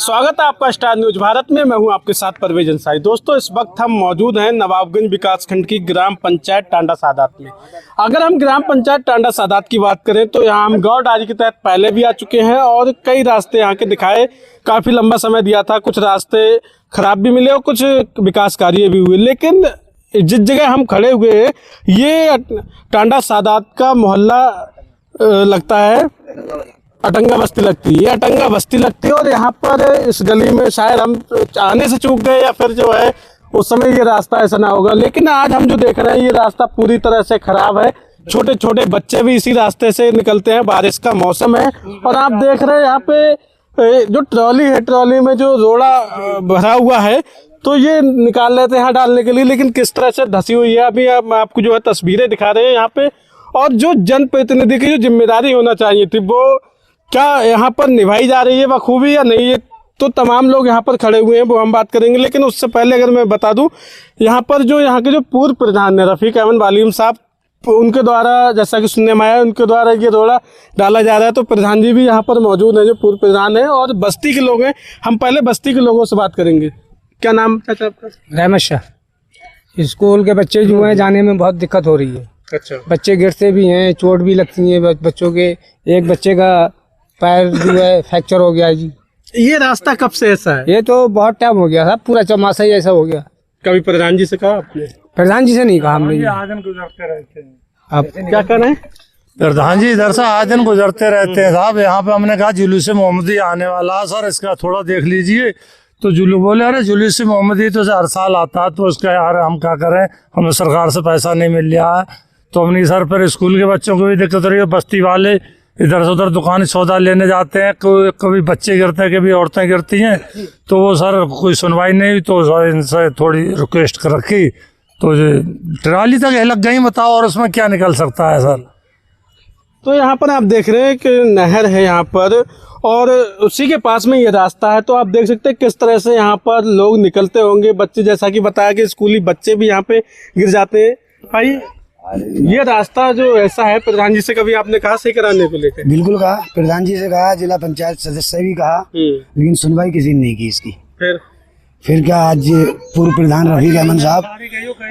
स्वागत है आपका स्टार न्यूज भारत में। मैं हूं आपके साथ परवेज अंसारी। दोस्तों, इस वक्त हम मौजूद हैं नवाबगंज विकासखंड की ग्राम पंचायत टांडा सादात में। अगर हम ग्राम पंचायत टांडा सादात की बात करें तो यहाँ हम गौ डायरी के तहत पहले भी आ चुके हैं और कई रास्ते यहाँ के दिखाए, काफ़ी लंबा समय दिया था। कुछ रास्ते खराब भी मिले और कुछ विकास कार्य भी हुए, लेकिन जिस जगह हम खड़े हुए हैं ये टांडा सादात का मोहल्ला लगता है, अटंगा बस्ती लगती है। अटंगा बस्ती लगती है और यहाँ पर इस गली में शायद हम आने से चूक गए या फिर जो है उस समय ये रास्ता ऐसा ना होगा, लेकिन आज हम जो देख रहे हैं ये रास्ता पूरी तरह से खराब है। छोटे छोटे बच्चे भी इसी रास्ते से निकलते हैं, बारिश का मौसम है। और आप देख रहे हैं यहाँ पे जो ट्रॉली है, ट्रॉली में जो रोड़ा भरा हुआ है तो ये निकाल लेते हैं यहाँ डालने के लिए, लेकिन किस तरह से धसी हुई है। अभी हम आपको जो है तस्वीरें दिखा रहे हैं यहाँ पे। और जो जनप्रतिनिधि की जो जिम्मेदारी होना चाहिए थी वो क्या यहाँ पर निभाई जा रही है बखूबी या नहीं, ये तो तमाम लोग यहाँ पर खड़े हुए हैं, वो हम बात करेंगे। लेकिन उससे पहले अगर मैं बता दूं, यहाँ पर जो यहाँ के जो पूर्व प्रधान है रफ़ीक अहमद वालिम साहब, उनके द्वारा जैसा कि सुनने में आया उनके द्वारा ये रोड़ा डाला जा रहा है। तो प्रधान जी भी यहाँ पर मौजूद हैं जो पूर्व प्रधान है और बस्ती के लोग हैं। हम पहले बस्ती के लोगों से बात करेंगे। क्या नाम है आपका? रहमत शाह। स्कूल के बच्चे जो हैं जाने में बहुत दिक्कत हो रही है। अच्छा। बच्चे गिरते भी हैं, चोट भी लगती है बच्चों के। एक बच्चे का पैर जो है फ्रैक्चर हो गया जी। ये रास्ता कब से ऐसा है? ये तो बहुत टाइम हो गया था, पूरा चौमासा ही ऐसा हो गया। कभी प्रधान जी से कहा आपने? प्रधान जी से नहीं कहा हमने। आजन गुजरते रहते हैं। आप क्या कर रहे हैं? प्रधान जी इधर से आजन गुजरते रहते हैं साहब। यहाँ पे हमने कहा जुलूस मोहम्मदी आने वाला है सर, इसका थोड़ा देख लीजिए। तो जुलू बोले अरे जुलूस मोहम्मदी तो हर साल आता है, तो उसका यार हम क्या करें, हमें सरकार से पैसा नहीं मिल रहा है। तो हमने सर फिर स्कूल के बच्चों को भी दिक्कत हो रही है। बस्ती वाले इधर से उधर दुकान सौदा लेने जाते हैं, कभी बच्चे गिरते हैं, कभी औरतें गिरती हैं। तो वो सर कोई सुनवाई नहीं हुई, तो सर इनसे थोड़ी रिक्वेस्ट कर रखी तो ट्राली तक लग गई, बताओ और उसमें क्या निकल सकता है सर। तो यहाँ पर आप देख रहे हैं कि नहर है यहाँ पर और उसी के पास में ये रास्ता है। तो आप देख सकते हैं किस तरह से यहाँ पर लोग निकलते होंगे। बच्चे, जैसा कि बताया कि स्कूली बच्चे भी यहाँ पे गिर जाते हैं। भाई ये रास्ता जो ऐसा है, प्रधान जी से कभी आपने कहा सही कराने को लेकर? बिल्कुल कहा, प्रधान जी से कहा, जिला पंचायत सदस्य भी कहा, लेकिन सुनवाई किसी ने नहीं की इसकी। फिर क्या आज पूर्व प्रधान रफ़ीक अहमद साहब,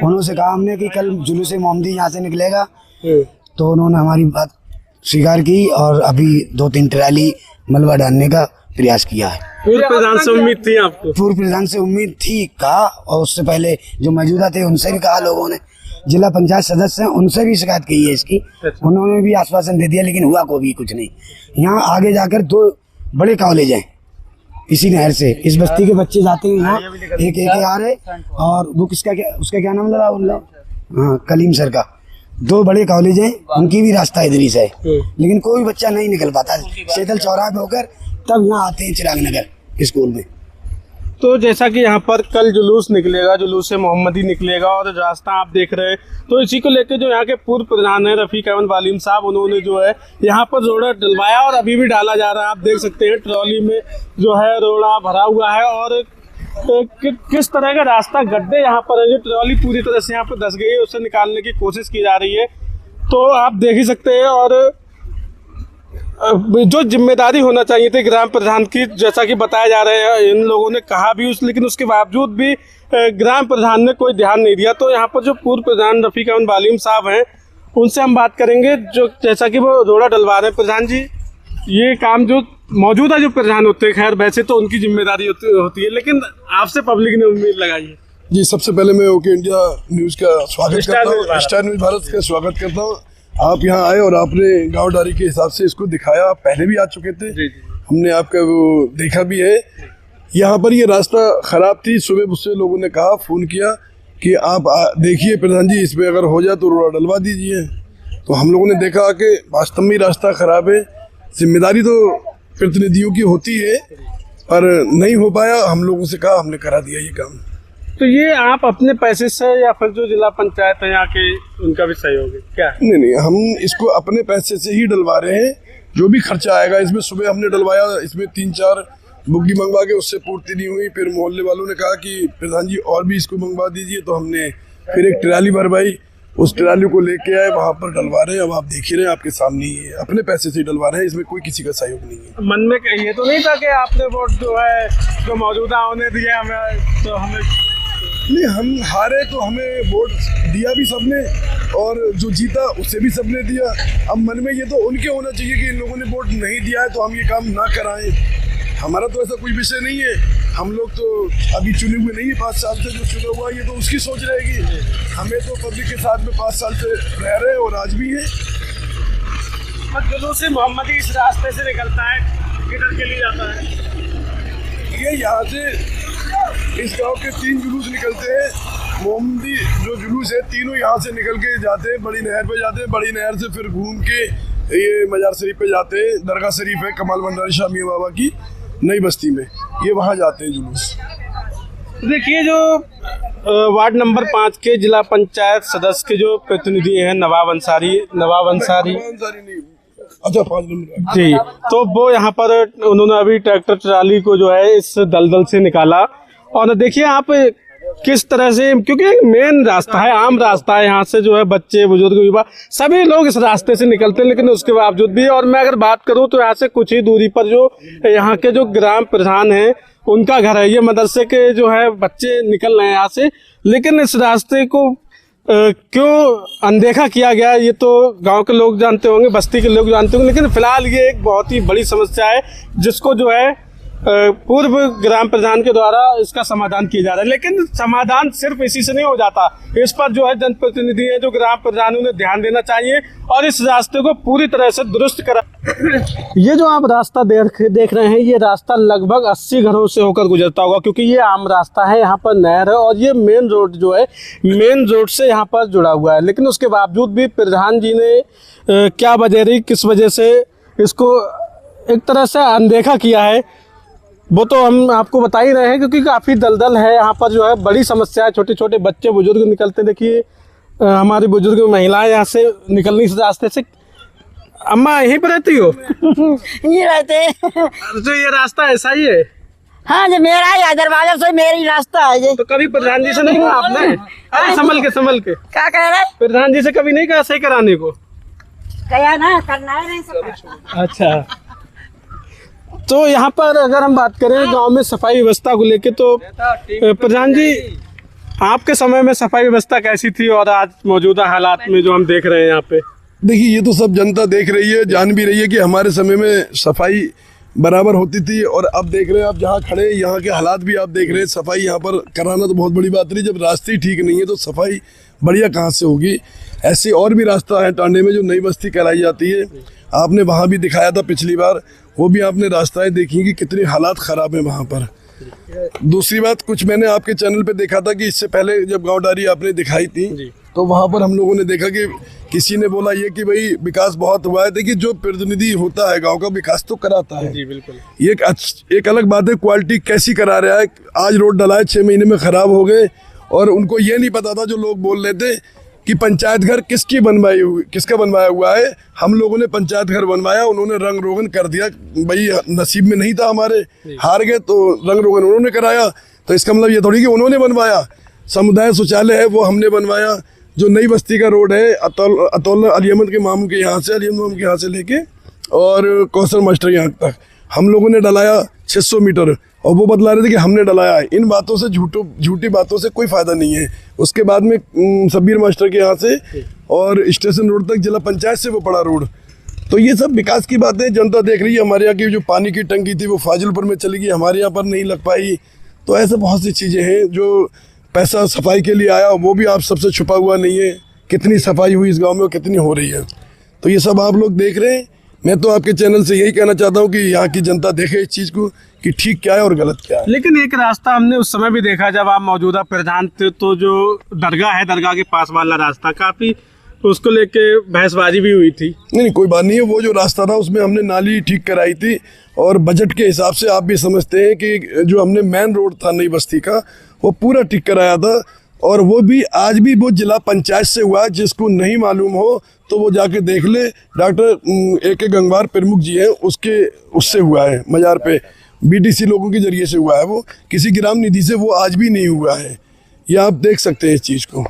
उन्होंने कहा हमने कि कल जुलूस मोहम्मदी यहाँ से निकलेगा, तो उन्होंने हमारी बात स्वीकार की और अभी 2-3 ट्राली मलबा डालने का प्रयास किया है। पूर्व प्रधान से उम्मीद थी आपको? पूर्व प्रधान से उम्मीद थी कहा, और उससे पहले जो मौजूदा थे उनसे भी कहा, लोगों ने जिला पंचायत सदस्य हैं उनसे भी शिकायत की है इसकी। उन्होंने भी आश्वासन दे दिया, लेकिन हुआ को भी कुछ नहीं। यहाँ आगे जाकर 2 बड़े कॉलेज हैं इसी नहर से। इस बस्ती के बच्चे जाते हैं यहाँ, एक आ रहे और वो किसका उसका क्या नाम लगा बोल रहा? हाँ, कलीम सर का। 2 बड़े कॉलेज हैं, उनकी भी रास्ता इधर से है, लेकिन कोई बच्चा नहीं निकल पाता। सेतल चौराहे पे होकर तब यहाँ आते हैं चिराग नगर स्कूल में। तो जैसा कि यहाँ पर कल जुलूस निकलेगा, जुलूस मोहम्मदी निकलेगा और रास्ता आप देख रहे हैं, तो इसी को लेकर जो यहाँ के पूर्व प्रधान है रफ़ीक अहमद वालिम साहब, उन्होंने जो है यहाँ पर रोड़ा डलवाया और अभी भी डाला जा रहा है। आप देख सकते हैं ट्रॉली में जो है रोड़ा भरा हुआ है और किस तरह का रास्ता, गड्ढे यहाँ पर है। जो ट्रॉली पूरी तरह से यहाँ पर धस गई है, उसे निकालने की कोशिश की जा रही है। तो आप देख ही सकते हैं। और जो जिम्मेदारी होना चाहिए थी ग्राम प्रधान की, जैसा कि बताया जा रहा है, इन लोगों ने कहा भी लेकिन उसके बावजूद भी ग्राम प्रधान ने कोई ध्यान नहीं दिया। तो यहाँ पर जो पूर्व प्रधान रफ़ीक अहमद वालिम साहब हैं उनसे हम बात करेंगे, जो जैसा कि वो रोड़ा डलवा रहे हैं। प्रधान जी, ये काम जो मौजूदा जो प्रधान होते हैं, खैर वैसे तो उनकी जिम्मेदारी होती है, लेकिन आपसे पब्लिक ने उम्मीद लगाई है। जी, सबसे पहले मैं ओके इंडिया न्यूज़ का स्वागत करता हूँ, स्टार न्यूज़ भारत का स्वागत करता हूँ। आप यहाँ आए और आपने गांव डायरी के हिसाब से इसको दिखाया। आप पहले भी आ चुके थे, हमने आपका वो देखा भी है। यहाँ पर ये रास्ता ख़राब थी। सुबह मुझसे लोगों ने कहा, फ़ोन किया कि आप देखिए प्रधान जी, इस पर अगर हो जाए तो रोड़ा डलवा दीजिए। तो हम लोगों ने देखा कि वास्तव में रास्ता ख़राब है। जिम्मेदारी तो प्रतिनिधियों की होती है, पर नहीं हो पाया। हम लोगों से कहा, हमने करा दिया ये काम। तो ये आप अपने पैसे से या फिर जो जिला पंचायत है यहाँ के, उनका भी सहयोग है क्या? नहीं, हम इसको अपने पैसे से ही डलवा रहे हैं। जो भी खर्चा आएगा इसमें, सुबह हमने डलवाया, इसमें 3-4 बुग्गी मंगवा के उससे पूर्ति नहीं हुई। फिर मोहल्ले वालों ने कहा कि प्रधान जी और भी इसको मंगवा दीजिए, तो हमने फिर एक ट्राली भरवाई। उस ट्राली को लेके आए, वहाँ पर डलवा रहे हैं। अब आप देख ही रहे हैं, आपके सामने ही है, अपने पैसे से ही डलवा रहे हैं, इसमें कोई किसी का सहयोग नहीं है। मन में ये तो नहीं था कि आपने वोट जो है जो मौजूदा होने दिया हमें, तो हमें नहीं, हम हारे तो हमें वोट दिया भी सबने, और जो जीता उसे भी सबने दिया। अब मन में ये तो उनके होना चाहिए कि इन लोगों ने वोट नहीं दिया है तो हम ये काम ना कराएं। हमारा तो ऐसा कोई विषय नहीं है, हम लोग तो अभी चुने हुए नहीं है 5 साल से, जो चुना हुआ ये तो उसकी सोच रहेगी। हमें तो पब्लिक के साथ में 5 साल से रह रहे हैं और आज भी है। जुलूस मोहम्मदी इस रास्ते से निकलता है, किधर के लिए जाता है? ये यहाँ से इस गांव के 3 जुलूस निकलते हैं। मोहम्मदी जो जुलूस है तीनों यहाँ से निकल के जाते हैं, बड़ी नहर पे जाते हैं, बड़ी नहर से फिर घूम के ये मजार शरीफ पे जाते हैं। दरगाह शरीफ है कमाल भंडारी शाह मियां बाबा की नई बस्ती में, ये वहाँ जाते हैं जुलूस। देखिए जो वार्ड नंबर 5 के जिला पंचायत सदस्य के जो प्रतिनिधि हैं नवाब अंसारी नहीं, अच्छा 5 नंबर जी, तो वो यहाँ पर उन्होंने अभी ट्रैक्टर ट्राली को जो है इस दलदल से निकाला। और देखिए आप किस तरह से, क्योंकि मेन रास्ता है, आम रास्ता है, यहाँ से जो है बच्चे बुजुर्ग युवा सभी लोग इस रास्ते से निकलते हैं, लेकिन उसके बावजूद भी। और मैं अगर बात करूँ तो यहाँ से कुछ ही दूरी पर जो यहाँ के जो ग्राम प्रधान हैं उनका घर है, ये मदरसे के जो है बच्चे निकल रहे हैं यहाँ से, लेकिन इस रास्ते को क्यों अनदेखा किया गया ये तो गांव के लोग जानते होंगे, बस्ती के लोग जानते होंगे। लेकिन फिलहाल ये एक बहुत ही बड़ी समस्या है जिसको जो है पूर्व ग्राम प्रधान के द्वारा इसका समाधान किया जा रहा है। लेकिन समाधान सिर्फ इसी से नहीं हो जाता, इस पर जो है जनप्रतिनिधि है जो ग्राम प्रधान उन्हें ध्यान देना चाहिए और इस रास्ते को पूरी तरह से दुरुस्त करा। ये जो आप रास्ता देख रहे हैं, ये रास्ता लगभग 80 घरों से होकर गुजरता होगा, क्योंकि ये आम रास्ता है, यहाँ पर नहर है और ये मेन रोड जो है मेन रोड से यहाँ पर जुड़ा हुआ है। लेकिन उसके बावजूद भी प्रधान जी ने क्या वजह रही, किस वजह से इसको एक तरह से अनदेखा किया है, वो तो हम आपको बता ही रहे हैं। क्योंकि काफ़ी दलदल है यहाँ पर, जो है बड़ी समस्या है, छोटे छोटे बच्चे बुजुर्ग निकलते। देखिए हमारी बुजुर्ग महिलाएं यहाँ से निकलनी इस रास्ते से। अम्मा यहीं पर रहती हो? ये रहते तो ये रास्ता ऐसा ही है? हाँ जी, मेरा ही दरवाजा से मेरी रास्ता है जी। तो कभी प्रधान जी से नहीं कहा आपने? अरे संभल के क्या कह रहे? प्रधान जी से कभी नहीं कहा सही कराने को? कहा ना, करना है नहीं सब। अच्छा, तो यहाँ पर अगर हम बात करें गांव में सफाई व्यवस्था को लेके, तो प्रधान जी आपके समय में सफाई व्यवस्था कैसी थी और आज मौजूदा हालात में जो हम देख रहे हैं यहाँ पे? देखिए, ये तो सब जनता देख रही है, जान भी रही है कि हमारे समय में सफाई बराबर होती थी। और अब देख रहे हैं आप जहाँ खड़े, यहाँ के हालात भी आप देख रहे हैं। सफाई यहाँ पर कराना तो बहुत बड़ी बात नहीं, जब रास्ते ही ठीक नहीं है तो सफाई बढ़िया कहाँ से होगी। ऐसे और भी रास्ता है टांडे में जो नई बस्ती कराई जाती है, आपने वहाँ भी दिखाया था पिछली बार, वो भी आपने रास्ताएं देखी कि कितने हालात ख़राब हैं वहाँ पर। दूसरी बात, कुछ मैंने आपके चैनल पे देखा था कि इससे पहले जब गाँव डारी आपने दिखाई थी तो वहाँ पर हम लोगों ने देखा कि किसी ने बोला ये कि भाई विकास बहुत हुआ है। देखिए, जो प्रतिनिधि होता है गांव का विकास तो कराता है जी, बिल्कुल। ये एक अलग बात है क्वालिटी कैसी करा रहा है। आज रोड डला है, 6 महीने में ख़राब हो गए और उनको ये नहीं पता था, जो लोग बोल रहे थे कि पंचायत घर किसका बनवाया हुआ है। हम लोगों ने पंचायत घर बनवाया, उन्होंने रंग रोगन कर दिया। भाई नसीब में नहीं था हमारे, हार गए तो रंग रोगन उन्होंने कराया। तो इसका मतलब ये थोड़ी कि उन्होंने बनवाया। समुदाय शौचालय है वो हमने बनवाया। जो नई बस्ती का रोड है अतौल अली अहमद के मामू के यहाँ से लेके और कौशल मास्टर यहाँ तक हम लोगों ने डलाया 600 मीटर, और वो बतला रहे थे कि हमने डलाया है। इन बातों से झूठी बातों से कोई फ़ायदा नहीं है। उसके बाद में शब्बीर मास्टर के यहाँ से और स्टेशन रोड तक जिला पंचायत से वो पड़ा रोड। तो ये सब विकास की बातें जनता देख रही है। हमारे यहाँ की जो पानी की टंकी थी वो फाजिलपुर में चली गई, हमारे यहाँ पर नहीं लग पाई। तो ऐसे बहुत सी चीज़ें हैं। जो पैसा सफाई के लिए आया वो भी आप सबसे छुपा हुआ नहीं है। कितनी सफाई हुई इस गाँव में और कितनी हो रही है, तो ये सब आप लोग देख रहे हैं। मैं तो आपके चैनल से यही कहना चाहता हूँ कि यहाँ की जनता देखे इस चीज़ को कि ठीक क्या है और गलत क्या है। लेकिन एक रास्ता हमने उस समय भी देखा जब आप मौजूदा प्रधान थे, तो जो दरगाह है, दरगाह के पास वाला रास्ता काफ़ी, उसको लेके बहसबाजी भी हुई थी। नहीं, कोई बात नहीं है। वो जो रास्ता था उसमें हमने नाली ठीक कराई थी और बजट के हिसाब से आप भी समझते हैं कि जो हमने मेन रोड था नई बस्ती का वो पूरा ठीक कराया था। और वो भी आज भी वो जिला पंचायत से हुआ। जिसको नहीं मालूम हो तो वो जाके देख ले। डॉक्टर AK गंगवार प्रमुख जी हैं, उससे हुआ है। मजार पे BDC लोगों के जरिए से हुआ है, वो किसी ग्राम निधि से वो आज भी नहीं हुआ है। ये आप देख सकते हैं इस चीज़ को।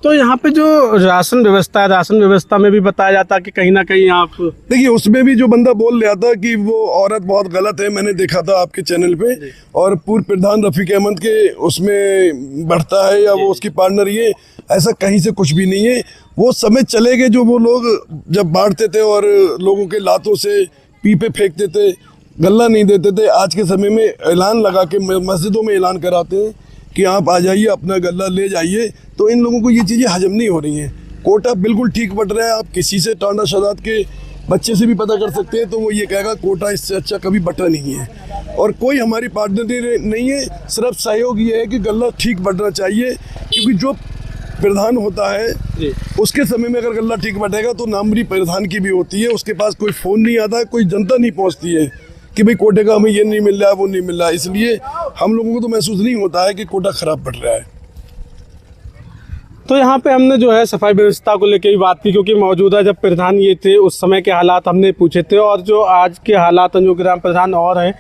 तो यहाँ पे जो राशन व्यवस्था है, राशन व्यवस्था में भी बताया जाता है कि कहीं ना कहीं आप देखिए उसमें भी जो बंदा बोल रहा था कि वो औरत बहुत गलत है, मैंने देखा था आपके चैनल पे, और पूर्व प्रधान रफीक अहमद के उसमें बढ़ता है या वो उसकी पार्टनर, ये ऐसा कहीं से कुछ भी नहीं है। वो समय चले गए जो वो लोग जब बांटते थे और लोगों के लातों से पीपे फेंकते थे, गल्ला नहीं देते थे। आज के समय में ऐलान लगा के मस्जिदों में ऐलान कराते हैं कि आप आ जाइए, अपना गल्ला ले जाइए। तो इन लोगों को ये चीज़ें हजम नहीं हो रही हैं। कोटा बिल्कुल ठीक बट रहा है। आप किसी से टांडा सादात के बच्चे से भी पता कर सकते हैं, तो वो ये कहेगा कोटा इससे अच्छा कभी बटा नहीं है। और कोई हमारी पार्टनर नहीं है, सिर्फ सहयोग ये है कि गल्ला ठीक बटना चाहिए, क्योंकि जो प्रधान होता है उसके समय में अगर गल्ला ठीक बटेगा तो नामरी प्रधान की भी होती है, उसके पास कोई फ़ोन नहीं आता है, कोई जनता नहीं पहुँचती है कि भाई कोटे का हमें ये नहीं मिल रहा है, वो नहीं मिल रहा है। इसलिए हम लोगों को तो महसूस नहीं होता है कि कोटा खराब पड़ रहा है। तो यहाँ पे हमने जो है सफाई व्यवस्था को लेकर भी बात की, क्योंकि मौजूदा जब प्रधान ये थे उस समय के हालात हमने पूछे थे, और जो आज के हालात हैं जो ग्राम प्रधान और हैं,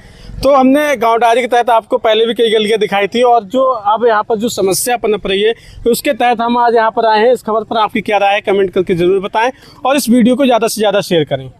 तो हमने गांव डायरी के तहत आपको पहले भी कई गलियाँ दिखाई थी, और जो अब यहाँ पर जो समस्या पनप रही है उसके तहत हम आज यहाँ पर आए हैं। इस खबर पर आपकी क्या राय है कमेंट करके ज़रूर बताएं, और इस वीडियो को ज़्यादा से ज़्यादा शेयर करें।